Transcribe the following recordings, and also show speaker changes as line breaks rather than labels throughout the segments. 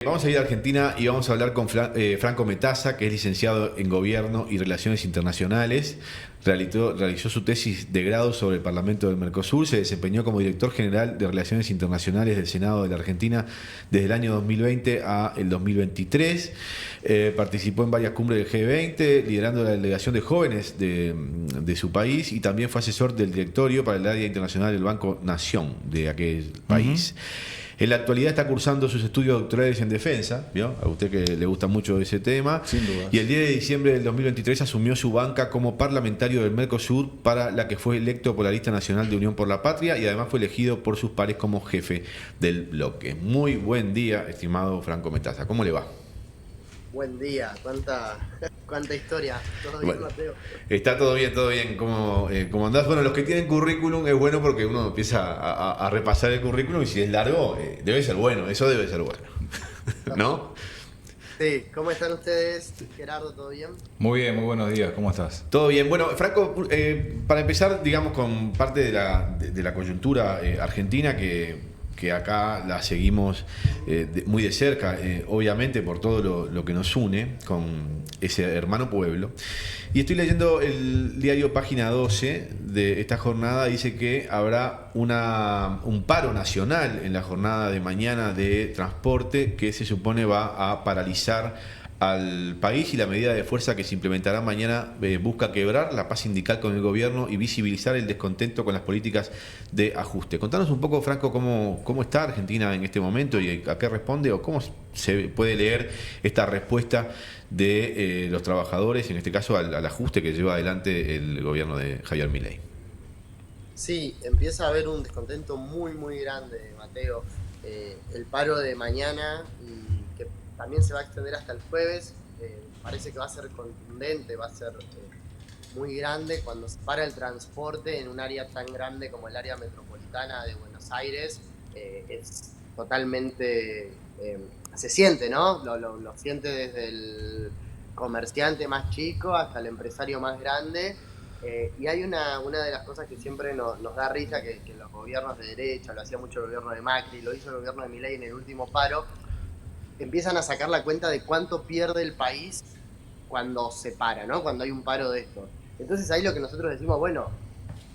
Vamos a ir a Argentina y vamos a hablar con Franco Metaza, que es licenciado en Gobierno y Relaciones Internacionales. Realizó su tesis de grado sobre el Parlamento del Mercosur, se desempeñó como director general de Relaciones Internacionales del Senado de la Argentina desde el año 2020 a el 2023. Participó en varias cumbres del G20, liderando la delegación de jóvenes de su país, y también fue asesor del directorio para el área internacional del Banco Nación de aquel país. En la actualidad está cursando sus estudios doctorales en defensa, ¿vio? A usted que le gusta mucho ese tema.
Sin duda.
Y el 10 de diciembre del 2023 asumió su banca como parlamentario del Mercosur, para la que fue electo por la lista nacional de Unión por la Patria, y además fue elegido por sus pares como jefe del bloque. Muy buen día, estimado Franco Metaza. ¿Cómo le va?
Buen día, cuánta historia. ¿Todo bien,
Bueno,
Mateo?
está todo bien, todo bien. ¿Cómo andás? Bueno, los que tienen currículum es bueno porque uno empieza a repasar el currículum, y si es largo, debe ser bueno, eso debe ser bueno. ¿No?
Sí, ¿cómo están ustedes? Gerardo, ¿todo bien?
Muy bien, muy buenos días, ¿cómo estás?
Todo bien. Bueno, Franco, para empezar, digamos, con parte de la coyuntura argentina, que acá la seguimos muy de cerca, obviamente por todo lo que nos une con ese hermano pueblo. Y estoy leyendo el diario Página 12 de esta jornada. Dice que habrá un paro nacional en la jornada de mañana de transporte, que se supone va a paralizar al país, y la medida de fuerza que se implementará mañana busca quebrar la paz sindical con el gobierno y visibilizar el descontento con las políticas de ajuste. Contanos un poco, Franco, cómo está Argentina en este momento y a qué responde, o cómo se puede leer esta respuesta de los trabajadores, en este caso al ajuste que lleva adelante el gobierno de Javier Milei.
Sí, empieza a haber un descontento muy grande, Mateo. El paro de mañana, y que también se va a extender hasta el jueves, parece que va a ser contundente, va a ser muy grande. Cuando se para el transporte en un área tan grande como el área metropolitana de Buenos Aires, es totalmente... se siente, ¿no? Lo siente desde el comerciante más chico hasta el empresario más grande. Y hay una de las cosas que siempre nos da risa, que los gobiernos de derecha, lo hacía mucho el gobierno de Macri, lo hizo el gobierno de Milei en el último paro, empiezan a sacar la cuenta de cuánto pierde el país cuando se para, ¿no? Cuando hay un paro de estos. Entonces ahí lo que nosotros decimos, bueno,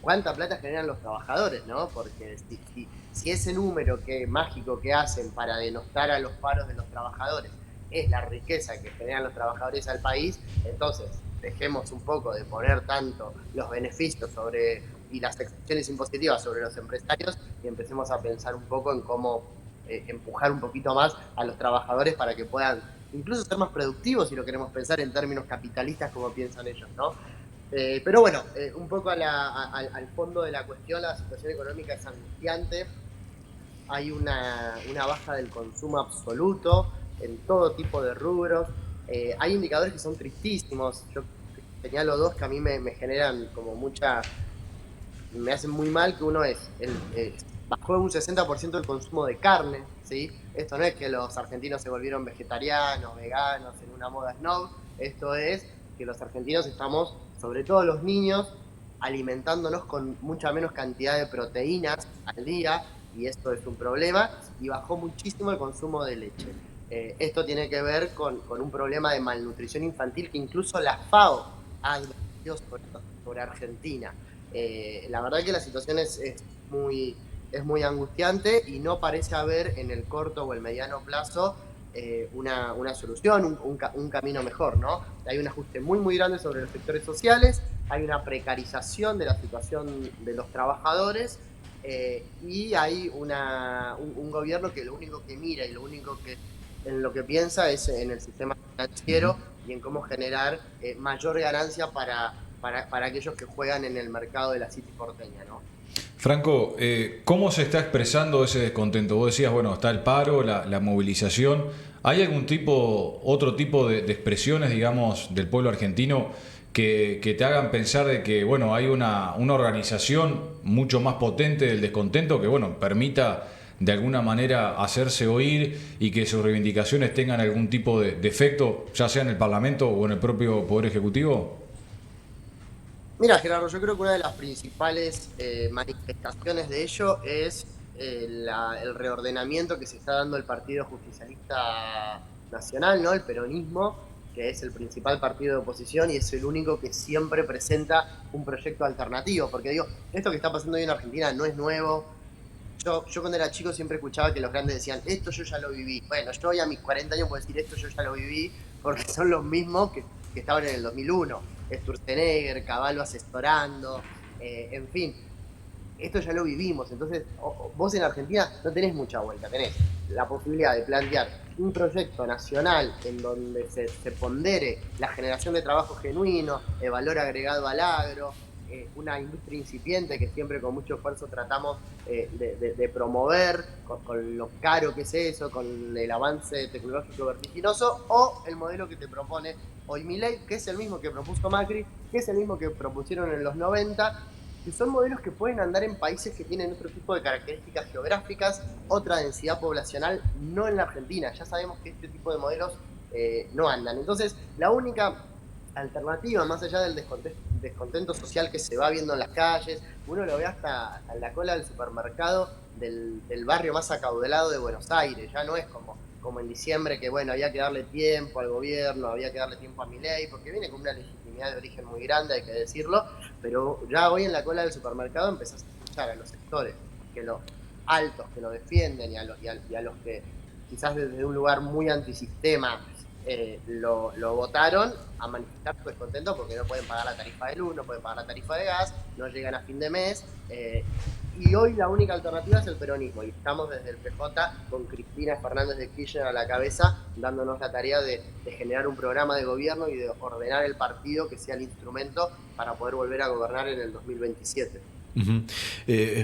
¿cuánta plata generan los trabajadores, no? Porque si ese número mágico que hacen para denostar a los paros de los trabajadores es la riqueza que generan los trabajadores al país, entonces dejemos un poco de poner tanto los beneficios y las excepciones impositivas sobre los empresarios, y empecemos a pensar un poco en cómo empujar un poquito más a los trabajadores para que puedan incluso ser más productivos, si lo queremos pensar en términos capitalistas como piensan ellos, ¿no? Pero bueno, un poco al fondo de la cuestión, la situación económica es angustiante. Hay una baja del consumo absoluto en todo tipo de rubros. Hay indicadores que son tristísimos. Yo señalo dos que a mí me generan como me hacen muy mal, que uno bajó un 60% el consumo de carne, ¿sí? Esto no es que los argentinos se volvieron vegetarianos, veganos, en una moda snob. Esto es que los argentinos estamos, sobre todo los niños, alimentándonos con mucha menos cantidad de proteínas al día, y esto es un problema, y bajó muchísimo el consumo de leche. Esto tiene que ver con un problema de malnutrición infantil que incluso la FAO ha advertido sobre Argentina. La verdad que la situación es muy angustiante, y no parece haber en el corto o el mediano plazo una solución, un camino mejor, ¿no? Hay un ajuste muy grande sobre los sectores sociales, hay una precarización de la situación de los trabajadores, y hay un gobierno que lo único que mira y lo único en lo que piensa es en el sistema financiero y en cómo generar mayor ganancia para aquellos que juegan en el mercado de la City porteña, ¿no?
Franco, ¿cómo se está expresando ese descontento? Vos decías, bueno, está el paro, la movilización. ¿Hay otro tipo de expresiones, digamos, del pueblo argentino que te hagan pensar de que, bueno, hay una organización mucho más potente del descontento que, bueno, permita de alguna manera hacerse oír y que sus reivindicaciones tengan algún tipo de efecto, ya sea en el Parlamento o en el propio Poder Ejecutivo?
Mira, Gerardo, yo creo que una de las principales manifestaciones de ello es el reordenamiento que se está dando el Partido Justicialista Nacional, ¿no? El peronismo, que es el principal partido de oposición y es el único que siempre presenta un proyecto alternativo. Porque digo, esto que está pasando hoy en Argentina no es nuevo. Yo cuando era chico siempre escuchaba que los grandes decían, esto yo ya lo viví. Bueno, yo hoy a mis 40 años puedo decir, esto yo ya lo viví, porque son los mismos que estaban en el 2001. Sturzenegger, Cavallo asesorando, en fin, esto ya lo vivimos. Entonces, vos en Argentina no tenés mucha vuelta, tenés la posibilidad de plantear un proyecto nacional en donde se pondere la generación de trabajo genuino, el valor agregado al agro, una industria incipiente que siempre con mucho esfuerzo tratamos de promover, con lo caro que es eso, con el avance tecnológico vertiginoso, o el modelo que te propone hoy Milei, que es el mismo que propuso Macri, que es el mismo que propusieron en los 90, que son modelos que pueden andar en países que tienen otro tipo de características geográficas, otra densidad poblacional, no en la Argentina. Ya sabemos que este tipo de modelos no andan. Entonces, la única alternativa, más allá del descontento social que se va viendo en las calles, uno lo ve hasta en la cola del supermercado del barrio más acaudalado de Buenos Aires. Ya no es como en diciembre, que bueno, había que darle tiempo al gobierno, había que darle tiempo a Milei, porque viene con una legitimidad de origen muy grande, hay que decirlo, pero ya hoy en la cola del supermercado empezás a escuchar a los sectores que los altos que lo defienden y a los que quizás desde un lugar muy antisistema lo votaron, a manifestar su descontento porque no pueden pagar la tarifa de luz, no pueden pagar la tarifa de gas, no llegan a fin de mes, y hoy la única alternativa es el peronismo, y estamos desde el PJ con Cristina Fernández de Kirchner a la cabeza, dándonos la tarea de generar un programa de gobierno y de ordenar el partido que sea el instrumento para poder volver a gobernar en el 2027.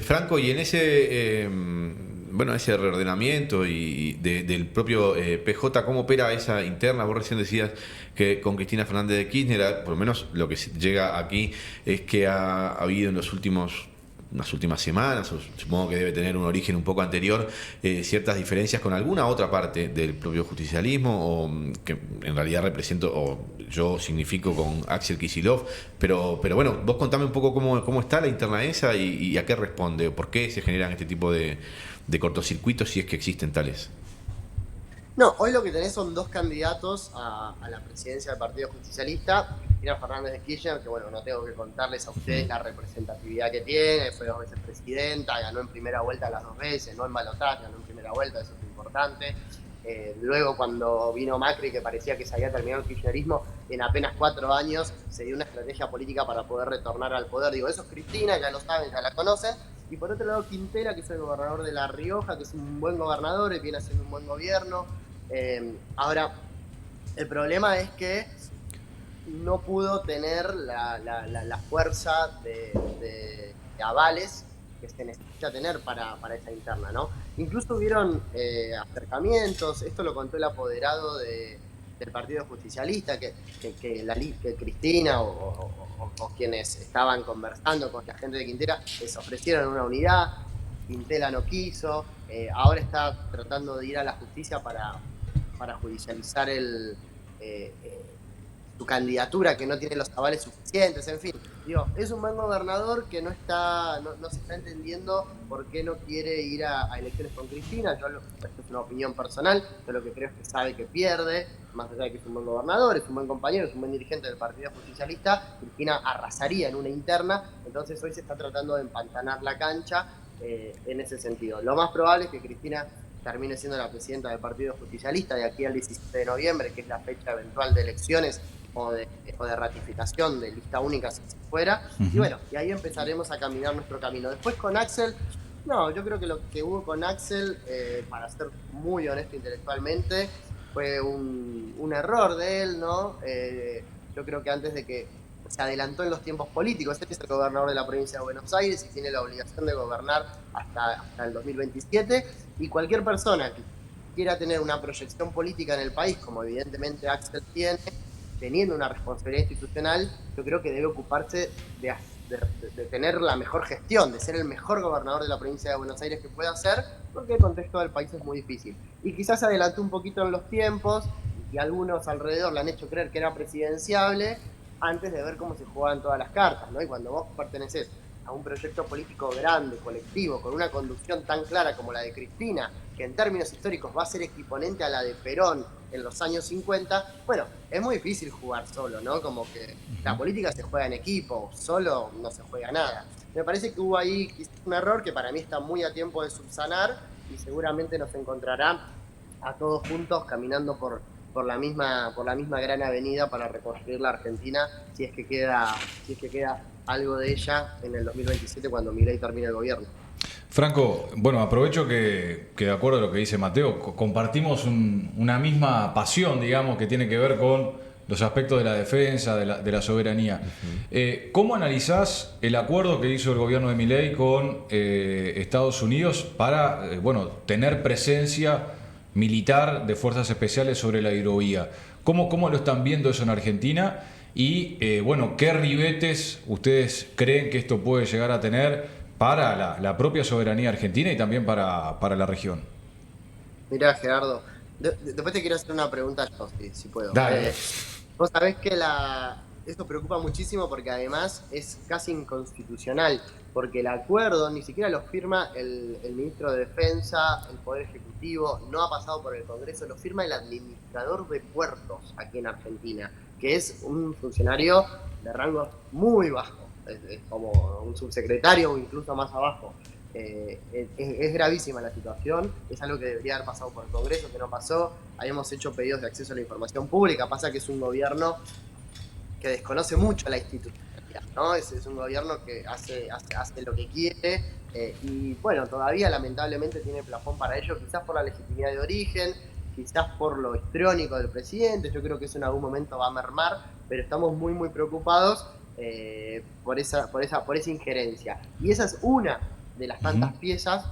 Franco, y en ese ese reordenamiento del propio PJ, ¿cómo opera esa interna? Vos recién decías que con Cristina Fernández de Kirchner, por lo menos lo que llega aquí es que ha habido en unas últimas semanas, o supongo que debe tener un origen un poco anterior, ciertas diferencias con alguna otra parte del propio justicialismo, o que en realidad represento, o yo significo con Axel Kicillof, pero bueno, vos contame un poco cómo está la interna esa y a qué responde, por qué se generan este tipo de cortocircuitos, si es que existen tales.
No, hoy lo que tenés son dos candidatos a la presidencia del Partido Justicialista. Cristina Fernández de Kirchner, que bueno, no tengo que contarles a ustedes la representatividad que tiene, fue 2 veces presidenta, ganó en primera vuelta las 2 veces, no en balotaje, ganó en primera vuelta, eso es importante. Luego cuando vino Macri, que parecía que se había terminado el kirchnerismo, en apenas 4 años se dio una estrategia política para poder retornar al poder. Digo, eso es Cristina, ya lo saben, ya la conocen. Y por otro lado, Quintela, que es el gobernador de La Rioja, que es un buen gobernador y viene haciendo un buen gobierno. Ahora, el problema es que no pudo tener la fuerza de avales que se necesita tener para esa interna, ¿no? Incluso hubieron acercamientos, esto lo contó el apoderado del Partido Justicialista, que Cristina o quienes estaban conversando con la gente de Quintela les ofrecieron una unidad, Quintela no quiso, ahora está tratando de ir a la justicia para judicializar su candidatura, que no tiene los avales suficientes, en fin. Digo, es un buen gobernador que no se está entendiendo por qué no quiere ir a elecciones con Cristina. Esto es una opinión personal, yo lo que creo es que sabe que pierde, más allá de que es un buen gobernador, es un buen compañero, es un buen dirigente del Partido Justicialista. Cristina arrasaría en una interna, entonces hoy se está tratando de empantanar la cancha en ese sentido. Lo más probable es que Cristina termine siendo la presidenta del Partido Justicialista de aquí al 17 de noviembre, que es la fecha eventual de elecciones o de ratificación de lista única si fuera. Y bueno, y ahí empezaremos a caminar nuestro camino. Después con Axel, no, yo creo que lo que hubo con Axel, para ser muy honesto intelectualmente, fue un error de él, ¿no? Yo creo que antes de que se adelantó en los tiempos políticos, él es el gobernador de la provincia de Buenos Aires y tiene la obligación de gobernar hasta el 2027, y cualquier persona que quiera tener una proyección política en el país, como evidentemente Axel tiene, teniendo una responsabilidad institucional, yo creo que debe ocuparse de tener la mejor gestión, de ser el mejor gobernador de la provincia de Buenos Aires que pueda ser, porque el contexto del país es muy difícil. Y quizás se adelantó un poquito en los tiempos, y algunos alrededor le han hecho creer que era presidenciable, antes de ver cómo se jugaban todas las cartas, ¿no? Y cuando vos pertenecés a a un proyecto político grande, colectivo, con una conducción tan clara como la de Cristina, que en términos históricos va a ser equiponente a la de Perón en los años 50, bueno, es muy difícil jugar solo, ¿no? Como que la política se juega en equipo, solo no se juega nada. Me parece que hubo ahí quizás un error que para mí está muy a tiempo de subsanar y seguramente nos encontrará a todos juntos caminando por la misma gran avenida para reconstruir la Argentina si es que queda algo de ella en el 2027 cuando Milei termine el gobierno.
Franco, bueno, aprovecho que de acuerdo a lo que dice Mateo, compartimos una misma pasión, digamos, que tiene que ver con los aspectos de la defensa, de la soberanía. ¿Cómo analizás el acuerdo que hizo el gobierno de Milei con Estados Unidos para tener presencia militar de fuerzas especiales sobre la hidrovía? ¿Cómo lo están viendo eso en Argentina? Y ¿qué ribetes ustedes creen que esto puede llegar a tener para la propia soberanía argentina y también para la región?
Mirá, Gerardo, después te quiero hacer una pregunta yo, si puedo.
Dale.
Vos sabés que esto preocupa muchísimo porque además es casi inconstitucional, porque el acuerdo ni siquiera lo firma el ministro de Defensa, el Poder Ejecutivo, no ha pasado por el Congreso, lo firma el administrador de puertos aquí en Argentina, que es un funcionario de rango muy bajo, es como un subsecretario o incluso más abajo. Es gravísima la situación, es algo que debería haber pasado por el Congreso, que no pasó. Habíamos hecho pedidos de acceso a la información pública, pasa que es un gobierno que desconoce mucho la institucionalidad, ¿no? Es un gobierno que hace lo que quiere y bueno, todavía lamentablemente tiene plafón para ello, quizás por la legitimidad de origen, quizás por lo histriónico del presidente. Yo creo que eso en algún momento va a mermar, pero estamos muy muy preocupados por esa injerencia. Y esa es una de las tantas piezas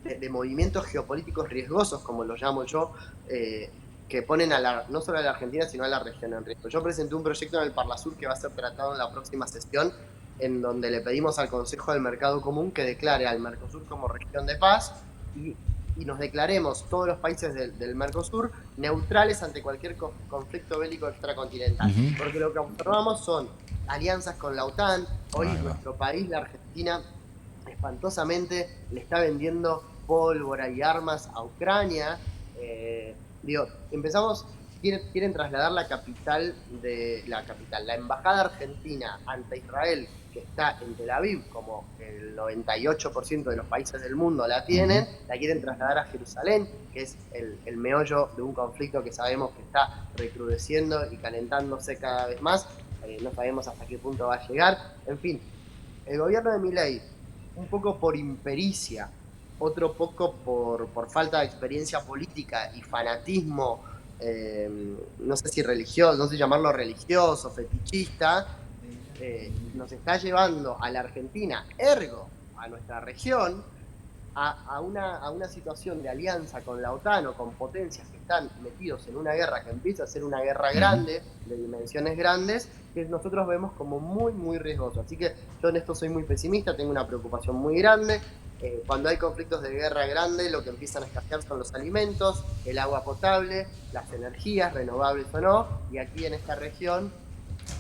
de movimientos geopolíticos riesgosos, como lo llamo yo, que ponen no solo a la Argentina, sino a la región en riesgo. Yo presenté un proyecto en el Parlasur que va a ser tratado en la próxima sesión, en donde le pedimos al Consejo del Mercado Común que declare al Mercosur como región de paz y nos declaremos todos los países del Mercosur neutrales ante cualquier conflicto bélico extracontinental. Porque lo que observamos son alianzas con la OTAN. Hoy nuestro país, la Argentina, espantosamente le está vendiendo pólvora y armas a Ucrania. Quieren trasladar la embajada argentina ante Israel, que está en Tel Aviv, como el 98% de los países del mundo la tienen, la quieren trasladar a Jerusalén, que es el meollo de un conflicto que sabemos que está recrudeciendo y calentándose cada vez más. No sabemos hasta qué punto va a llegar. En fin, el gobierno de Milei, un poco por impericia, otro poco por falta de experiencia política y fanatismo, no sé si religioso, no sé llamarlo religioso, fetichista, nos está llevando a la Argentina, ergo a nuestra región, a una situación de alianza con la OTAN o con potencias que están metidos en una guerra que empieza a ser una guerra grande, de dimensiones grandes, que nosotros vemos como muy, muy riesgoso. Así que yo en esto soy muy pesimista, tengo una preocupación muy grande. Cuando hay conflictos de guerra grande, lo que empiezan a escasear son los alimentos, el agua potable, las energías, renovables o no, y aquí en esta región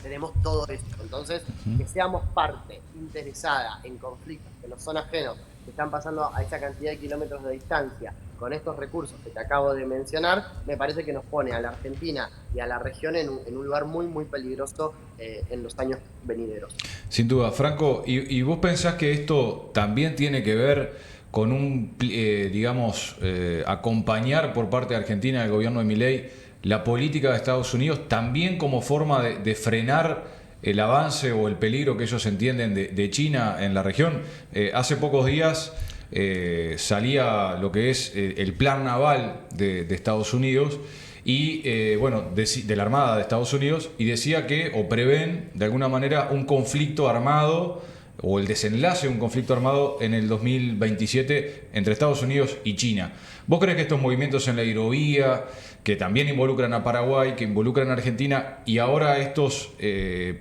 tenemos todo esto. Entonces, que seamos parte interesada en conflictos que nos son ajenos, que están pasando a esa cantidad de kilómetros de distancia, con estos recursos que te acabo de mencionar, me parece que nos pone a la Argentina y a la región en un lugar muy, muy peligroso en los años venideros.
Sin duda, Franco, ¿y vos pensás que esto también tiene que ver con acompañar por parte de Argentina, del gobierno de Milei, la política de Estados Unidos, también como forma de frenar el avance o el peligro que ellos entienden de China en la región? Hace pocos días salía lo que es el plan naval de Estados Unidos y de la Armada de Estados Unidos, y decía que, o prevén de alguna manera, un conflicto armado o el desenlace de un conflicto armado en el 2027 entre Estados Unidos y China. ¿Vos crees que estos movimientos en la hidrovía, que también involucran a Paraguay, que involucran a Argentina, y ahora estos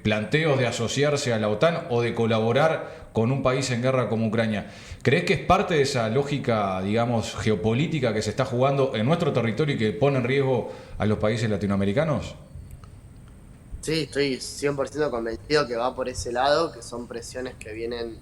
planteos de asociarse a la OTAN o de colaborar con un país en guerra como Ucrania, crees que es parte de esa lógica, digamos, geopolítica que se está jugando en nuestro territorio y que pone en riesgo a los países latinoamericanos?
Sí, estoy 100% convencido que va por ese lado, que son presiones que vienen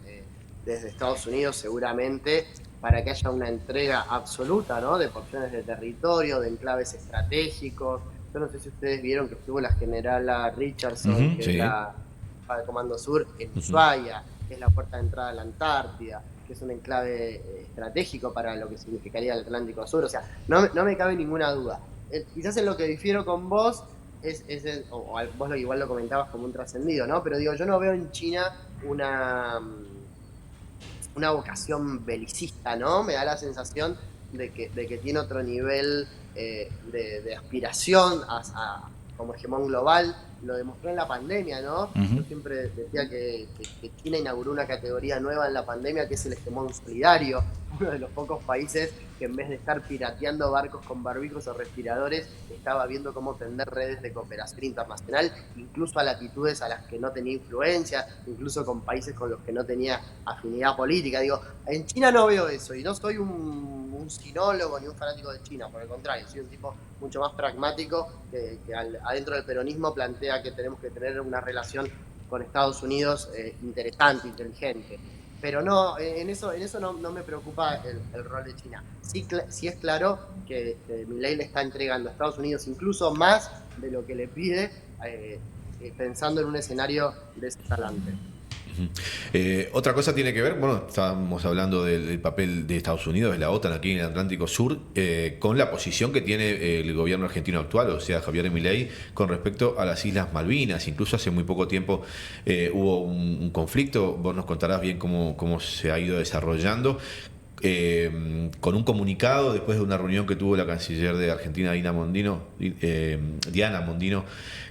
desde Estados Unidos seguramente para que haya una entrega absoluta, ¿no? De porciones de territorio, de enclaves estratégicos. Yo no sé si ustedes vieron que estuvo la generala Richardson, que
sí.
es la jefa de Comando Sur, en Ushuaia, que es la puerta de entrada a la Antártida, que es un enclave estratégico para lo que significaría el Atlántico Sur. O sea, no me cabe ninguna duda. Quizás en lo que difiero con vos vos igual lo comentabas como un trascendido, ¿no? Pero digo, yo no veo en China una vocación belicista, ¿no? Me da la sensación de que tiene otro nivel de aspiración como hegemón global. Lo demostró en la pandemia, ¿no? Yo siempre decía que China inauguró una categoría nueva en la pandemia, que es el hegemón solidario, uno de los pocos países que en vez de estar pirateando barcos con barbijos o respiradores, estaba viendo cómo tender redes de cooperación internacional, incluso a latitudes a las que no tenía influencia, incluso con países con los que no tenía afinidad política. Digo, en China no veo eso, y no soy un sinólogo ni un fanático de China, por el contrario, soy un tipo mucho más pragmático que adentro del peronismo plantea que tenemos que tener una relación con Estados Unidos interesante, inteligente. Pero no, en eso no me preocupa el rol de China. Sí es claro que Milei le está entregando a Estados Unidos incluso más de lo que le pide, pensando en un escenario de ese talante.
Otra cosa tiene que ver, bueno, estábamos hablando del papel de Estados Unidos, de la OTAN aquí en el Atlántico Sur, con la posición que tiene el gobierno argentino actual, o sea, Javier Milei, con respecto a las Islas Malvinas. Incluso hace muy poco tiempo hubo un conflicto, vos nos contarás bien cómo se ha ido desarrollando. Con un comunicado después de una reunión que tuvo la canciller de Argentina, Diana Mondino,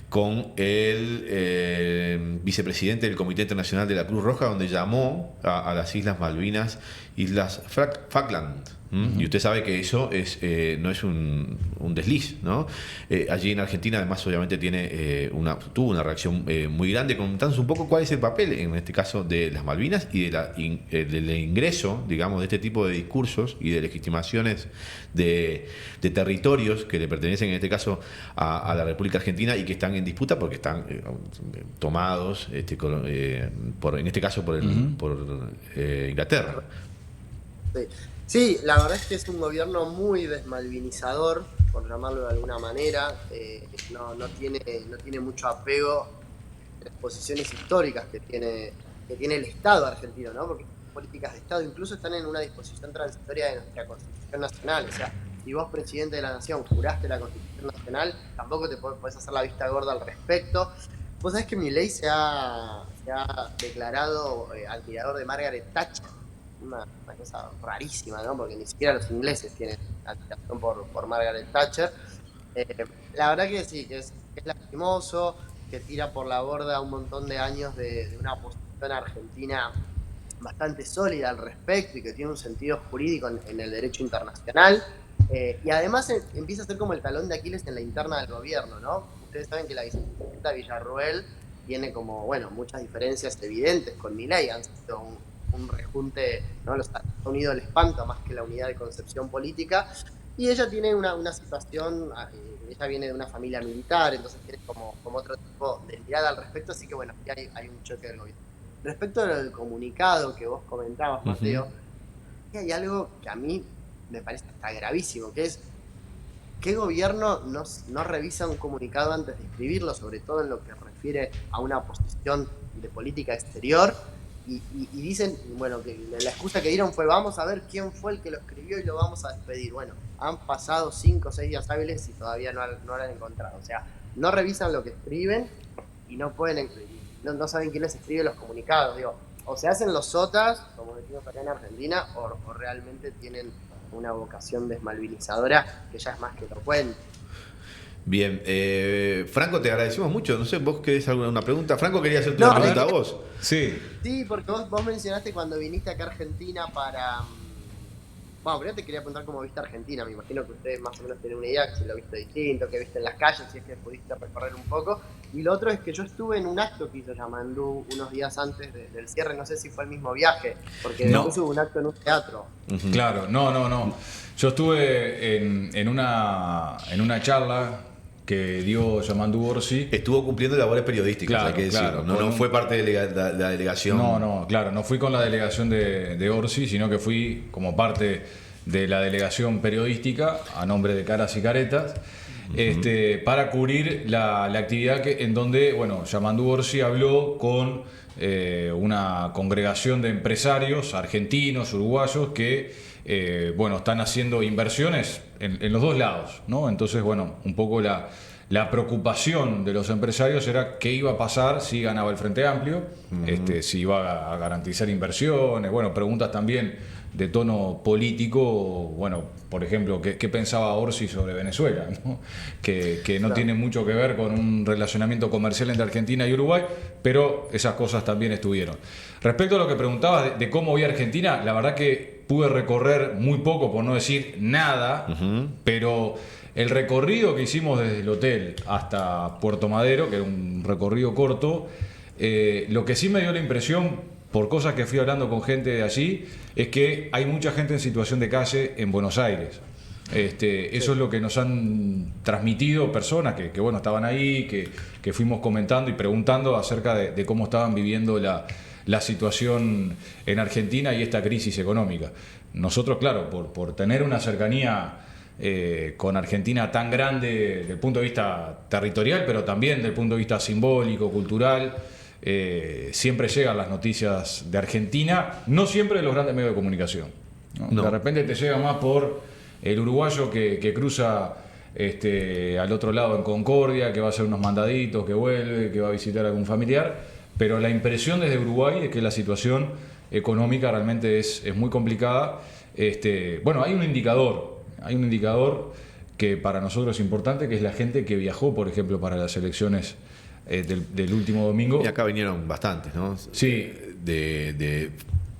con el vicepresidente del Comité Internacional de la Cruz Roja, donde llamó a las Islas Malvinas Islas Falkland. Y usted sabe que eso no es un desliz, ¿no? Allí en Argentina, además, obviamente tuvo una reacción muy grande, contándonos un poco cuál es el papel, en este caso, de las Malvinas y del ingreso, digamos, de este tipo de discursos y de legitimaciones de territorios que le pertenecen, en este caso, a la República Argentina y que están en disputa porque están tomados, en este caso, por Inglaterra.
Sí, la verdad es que es un gobierno muy desmalvinizador, por llamarlo de alguna manera. No tiene mucho apego a las posiciones históricas que tiene el Estado argentino, ¿no? Porque políticas de Estado incluso están en una disposición transitoria de nuestra Constitución Nacional. O sea, si vos, presidente de la Nación, juraste la Constitución Nacional, tampoco te podés hacer la vista gorda al respecto. Vos sabés que Milei se ha declarado admirador de Margaret Thatcher. Una cosa rarísima, ¿no? Porque ni siquiera los ingleses tienen admiración por Margaret Thatcher. La verdad que sí, que es lastimoso, que tira por la borda un montón de años de una posición argentina bastante sólida al respecto y que tiene un sentido jurídico en el derecho internacional. Y además empieza a ser como el talón de Aquiles en la interna del gobierno, ¿no? Ustedes saben que la vicepresidenta Villarroel tiene como, bueno, muchas diferencias evidentes con Milei. Han sido un rejunte, ¿no? Los Estados Unidos le espanta más que la unidad de concepción política, y ella tiene una situación, ella viene de una familia militar, entonces tiene como otro tipo de mirada al respecto, así que bueno, hay un choque del gobierno. Respecto al comunicado que vos comentabas, Mateo, hay algo que a mí me parece hasta gravísimo, que es ¿qué gobierno no revisa un comunicado antes de escribirlo, sobre todo en lo que refiere a una posición de política exterior? Y dicen, bueno, que la excusa que dieron fue: vamos a ver quién fue el que lo escribió y lo vamos a despedir. Bueno, han pasado 5 o 6 días hábiles y todavía no lo han encontrado. O sea, no revisan lo que escriben y no saben quién les escribe los comunicados. Digo, o se hacen los sotas, como decimos acá en Argentina, o realmente tienen una vocación desmalvinizadora que ya es más que elocuente.
Bien, Franco, te agradecemos mucho. No sé, ¿vos querés alguna pregunta? Franco quería hacerte una pregunta a vos.
Sí.
Sí, porque vos mencionaste cuando viniste acá a Argentina para... Bueno, primero te quería preguntar cómo viste Argentina. Me imagino que ustedes más o menos tienen una idea, si lo viste distinto, qué viste en las calles, si es que pudiste recorrer un poco. Y lo otro es que yo estuve en un acto que hizo Yamandú unos días antes del cierre, no sé si fue el mismo viaje, porque después hubo un acto en un teatro.
Claro, no. Yo estuve en una charla que dio Yamandu Orsi.
Estuvo cumpliendo labores periodísticas,
Claro,
hay que decirlo.
claro,
No fue parte de la delegación.
No, claro, no fui con la delegación de Orsi, sino que fui como parte de la delegación periodística a nombre de Caras y Caretas, para cubrir la actividad en donde, bueno, Yamandu Orsi habló con una congregación de empresarios argentinos, uruguayos, que bueno, están haciendo inversiones en los dos lados, ¿no? Entonces, bueno, un poco la preocupación de los empresarios era qué iba a pasar si ganaba el Frente Amplio, si iba a garantizar inversiones, bueno, preguntas también de tono político, bueno, por ejemplo, qué pensaba Orsi sobre Venezuela, ¿no? Que no tiene mucho que ver con un relacionamiento comercial entre Argentina y Uruguay, pero esas cosas también estuvieron. Respecto a lo que preguntabas de cómo vi Argentina, la verdad que pude recorrer muy poco, por no decir nada, pero el recorrido que hicimos desde el hotel hasta Puerto Madero, que era un recorrido corto, lo que sí me dio la impresión, por cosas que fui hablando con gente de allí, es que hay mucha gente en situación de calle en Buenos Aires. Eso es lo que nos han transmitido personas que bueno, estaban ahí, que fuimos comentando y preguntando acerca de cómo estaban viviendo la situación en Argentina y esta crisis económica. Nosotros, claro, por tener una cercanía con Argentina tan grande desde el punto de vista territorial, pero también desde el punto de vista simbólico, cultural, siempre llegan las noticias de Argentina, no siempre de los grandes medios de comunicación, ¿no?
No.
De repente te llega más por el uruguayo que cruza al otro lado en Concordia, que va a hacer unos mandaditos, que vuelve, que va a visitar a algún familiar, pero la impresión desde Uruguay es que la situación económica realmente es muy complicada. Bueno, hay un indicador que para nosotros es importante, que es la gente que viajó, por ejemplo, para las elecciones del último domingo.
Y acá vinieron bastantes, ¿no?
Sí.
De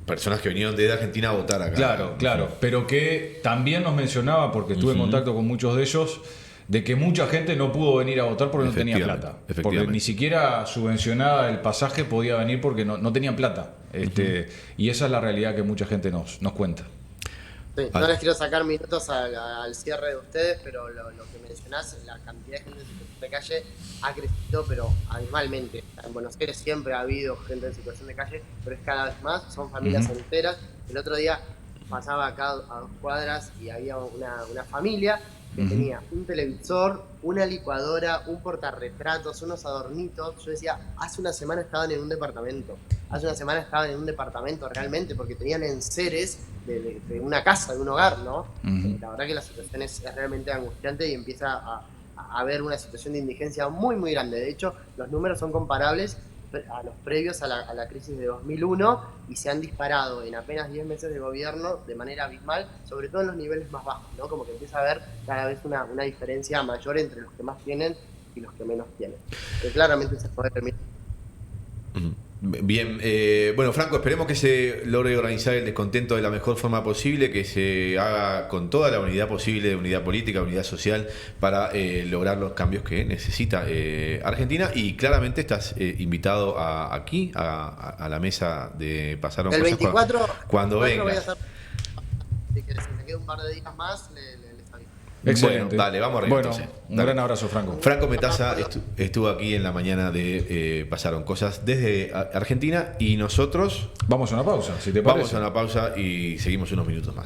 personas que vinieron desde Argentina a votar acá.
Claro, pero que también nos mencionaba, porque estuve en contacto con muchos de ellos, de que mucha gente no pudo venir a votar porque no tenía plata. Porque ni siquiera subvencionada el pasaje podía venir porque no tenían plata. Y esa es la realidad que mucha gente nos cuenta.
Sí, no les quiero sacar minutos al cierre de ustedes, pero lo que mencionás, la cantidad de gente en situación de calle ha crecido, pero abismalmente. En Buenos Aires siempre ha habido gente en situación de calle, pero es cada vez más, son familias enteras. El otro día pasaba acá a 2 cuadras y había una familia que tenía un televisor, una licuadora, un portarretratos, unos adornitos. Yo decía, hace una semana estaban en un departamento. Realmente, porque tenían enseres de una casa, de un hogar, ¿no? La verdad que la situación es realmente angustiante y empieza a haber una situación de indigencia muy, muy grande. De hecho, los números son comparables a los previos a la crisis de 2001 y se han disparado en apenas 10 meses de gobierno de manera abismal, sobre todo en los niveles más bajos, ¿no? Como que empieza a haber cada vez una diferencia mayor entre los que más tienen y los que menos tienen. Que claramente se puede permitir.
Bien, bueno, Franco, esperemos que se logre organizar el descontento de la mejor forma posible, que se haga con toda la unidad posible, unidad política, unidad social, para lograr los cambios que necesita Argentina. Y claramente estás invitado aquí, a la mesa de Pasaron
El
Cosas
24,
cuando vengas.
voy a estar, si me queda un par de días más, les aviso.
Excelente.
Bueno, dale, vamos arriba.
Bueno,
entonces.
un
Dale.
gran abrazo, Franco.
Franco Metaza estuvo aquí en la mañana de Pasaron Cosas desde Argentina y nosotros
Vamos a una pausa, si te parece.
vamos a una pausa y seguimos unos minutos más.